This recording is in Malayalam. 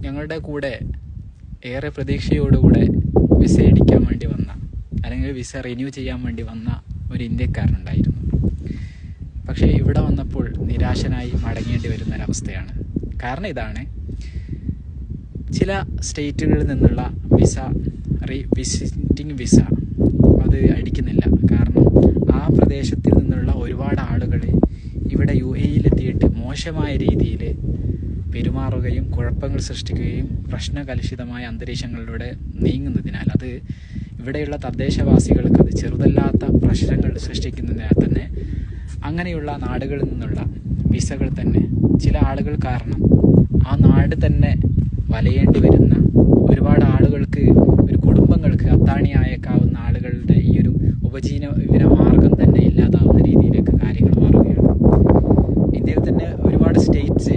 ഞങ്ങളുടെ കൂടെ ഏറെ പ്രതീക്ഷയോടുകൂടെ വിസ അടിക്കാൻ വേണ്ടി വന്ന, അല്ലെങ്കിൽ വിസ റിന്യൂ ചെയ്യാൻ വേണ്ടി വന്ന ഒരു ഇന്ത്യക്കാരനുണ്ടായിരുന്നു. പക്ഷേ ഇവിടെ വന്നപ്പോൾ നിരാശനായി മടങ്ങേണ്ടി വരുന്നൊരവസ്ഥയാണ്. കാരണം ഇതാണ്, ചില സ്റ്റേറ്റുകളിൽ നിന്നുള്ള വിസിറ്റിംഗ് വിസ അത് അടിക്കുന്നില്ല. കാരണം ആ പ്രദേശത്തിൽ നിന്നുള്ള ഒരുപാട് ആളുകൾ ഇവിടെ UAE-യിലെത്തിയിട്ട് മോശമായ രീതിയിൽ പെരുമാറുകയും കുഴപ്പങ്ങൾ സൃഷ്ടിക്കുകയും പ്രശ്നകലുഷിതമായ അന്തരീക്ഷങ്ങളിലൂടെ നീങ്ങുന്നതിനാൽ അത് ഇവിടെയുള്ള തദ്ദേശവാസികൾക്ക് അത് ചെറുതല്ലാത്ത പ്രശ്നങ്ങൾ സൃഷ്ടിക്കുന്നതിനാൽ തന്നെ അങ്ങനെയുള്ള നാടുകളിൽ നിന്നുള്ള വിസകൾ തന്നെ ചില ആളുകൾ കാരണം ആ നാട് തന്നെ വലയേണ്ടി വരുന്ന ഒരുപാട് ആളുകൾക്ക്, ഒരു കുടുംബങ്ങൾക്ക് അത്താണിയായേക്കാവുന്ന ആളുകളുടെ ഈ ഒരു ഉപജീവന മാർഗം തന്നെ ഇല്ലാതാവുന്ന രീതിയിലേക്ക് കാര്യങ്ങൾ മാറുകയാണ്. ഇന്ത്യയിൽ തന്നെ ഒരുപാട് സ്റ്റേറ്റ്സ്,